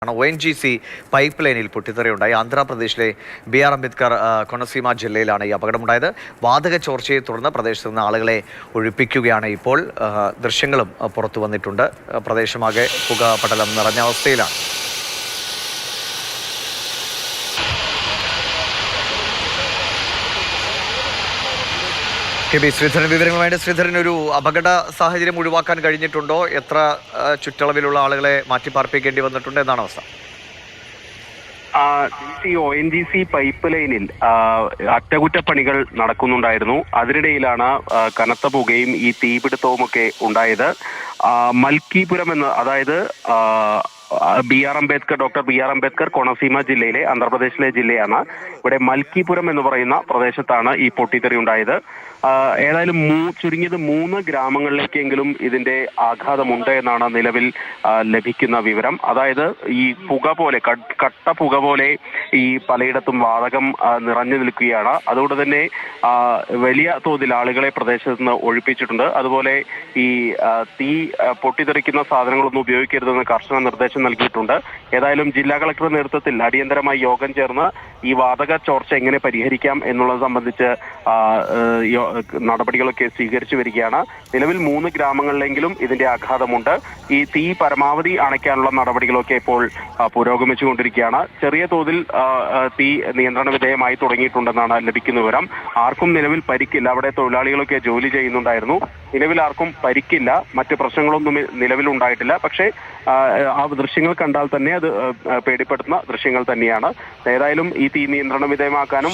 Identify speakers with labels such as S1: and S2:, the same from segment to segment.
S1: ONGC pipe ലൈനിൽ പൊട്ടിത്തെറിയുണ്ടായി. ആന്ധ്രാപ്രദേശിലെ BR Ambedkar Konaseema ജില്ലയിലാണ് ഈ അപകടമുണ്ടായത്. വാതക ചോർച്ചയെ തുടർന്ന് പ്രദേശത്ത് നിന്ന് ആളുകളെ ഒഴിപ്പിക്കുകയാണ് ഇപ്പോൾ. ദൃശ്യങ്ങളും പുറത്തു വന്നിട്ടുണ്ട്. പ്രദേശമാകെ പുകപടലം നിറഞ്ഞ അവസ്ഥയിലാണ്. KB ശ്രീധരൻ വിവരങ്ങളുമായിട്ട്. ശ്രീധരൻ, ഒരു അപകട സാഹചര്യം ഒഴിവാക്കാൻ കഴിഞ്ഞിട്ടുണ്ടോ? എത്ര ചുറ്റളവിലുള്ള ആളുകളെ മാറ്റിപ്പാർപ്പിക്കേണ്ടി വന്നിട്ടുണ്ട് എന്നാണ് അവസ്ഥ?
S2: ONGC പൈപ്പ് ലൈനിൽ അറ്റകുറ്റപ്പണികൾ നടക്കുന്നുണ്ടായിരുന്നു. അതിനിടയിലാണ് കനത്ത പുകയും ഈ തീപിടുത്തവും ഒക്കെ ഉണ്ടായത്. മൽക്കീപുരം എന്ന്, അതായത് doctor B R Ambedkar Konaseema ജില്ലയിലെ, ആന്ധ്രാപ്രദേശിലെ ജില്ലയാണ്. ഇവിടെ മൽക്കീപുരം എന്ന് പറയുന്ന പ്രദേശത്താണ് ഈ പൊട്ടിത്തെറി ഉണ്ടായത്. ഏതായാലും ചുരുങ്ങിയത് 3 ഗ്രാമങ്ങളിലേക്കെങ്കിലും ഇതിന്റെ ആഘാതമുണ്ട് എന്നാണ് നിലവിൽ ലഭിക്കുന്ന വിവരം. അതായത് ഈ പുക പോലെ, കട്ട പുക പോലെ ഈ പലയിടത്തും വാതകം നിറഞ്ഞു നിൽക്കുകയാണ്. അതുകൊണ്ട് തന്നെ വലിയ തോതിൽ ആളുകളെ പ്രദേശത്ത് നിന്ന് ഒഴിപ്പിച്ചിട്ടുണ്ട്. അതുപോലെ ഈ തീ പൊട്ടിത്തെറിക്കുന്ന സാധനങ്ങളൊന്നും ഉപയോഗിക്കരുതെന്ന് കർശന നിർദ്ദേശം നൽകിയിട്ടുണ്ട്. ഏതായാലും ജില്ലാ കളക്ടറുടെ നേതൃത്വത്തിൽ അടിയന്തരമായി യോഗം ചേർന്ന് ഈ വാതക ചോർച്ച എങ്ങനെ പരിഹരിക്കാം എന്നുള്ളത് സംബന്ധിച്ച് നടപടികളൊക്കെ സ്വീകരിച്ചു വരികയാണ്. നിലവിൽ 3 ഗ്രാമങ്ങളിലെങ്കിലും ഇതിന്റെ ആഘാതമുണ്ട്. ഈ തീ പരമാവധി അണയ്ക്കാനുള്ള നടപടികളൊക്കെ ഇപ്പോൾ പുരോഗമിച്ചുകൊണ്ടിരിക്കുകയാണ്. ചെറിയ തോതിൽ തീ നിയന്ത്രണ വിധേയമായി തുടങ്ങിയിട്ടുണ്ടെന്നാണ് ലഭിക്കുന്ന വിവരം. ആർക്കും നിലവിൽ പരിക്കില്ല. അവിടെ തൊഴിലാളികളൊക്കെ ജോലി ചെയ്യുന്നുണ്ടായിരുന്നു. നിലവിൽ ആർക്കും പരിക്കില്ല. മറ്റ് പ്രശ്നങ്ങളൊന്നും നിലവിൽ ഉണ്ടായിട്ടില്ല. പക്ഷേ ആ ദൃശ്യങ്ങൾ കണ്ടാൽ തന്നെ അത് പേടിപ്പെടുത്തുന്ന ദൃശ്യങ്ങൾ തന്നെയാണ്. ഏതായാലും ഈ തീ നിയന്ത്രണ വിധേയമാക്കാനും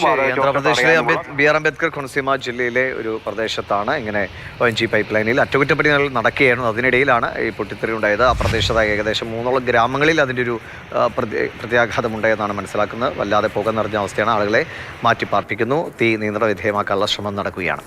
S1: BR അംബേദ്കർ കൊനസീമ ജില്ലയിലെ ഒരു പ്രദേശത്താണ് ഇങ്ങനെ ONGC പൈപ്പ് ലൈനിൽ അറ്റകുറ്റപ്പണികൾ നടക്കുകയായിരുന്നു. അതിനിടയിലാണ് ഈ പൊട്ടിത്തെറി ഉണ്ടായത്. ആ പ്രദേശത്തായ ഏകദേശം 3 ഗ്രാമങ്ങളിൽ അതിൻ്റെ ഒരു പ്രത്യാഘാതമുണ്ടായെന്നാണ് മനസ്സിലാക്കുന്നത്. വല്ലാതെ പുക നിറഞ്ഞ അവസ്ഥയാണ്. ആളുകളെ മാറ്റിപ്പാർപ്പിക്കുന്നു. തീ നിയന്ത്രണ വിധേയമാക്കാനുള്ള ശ്രമം നടക്കുകയാണ്.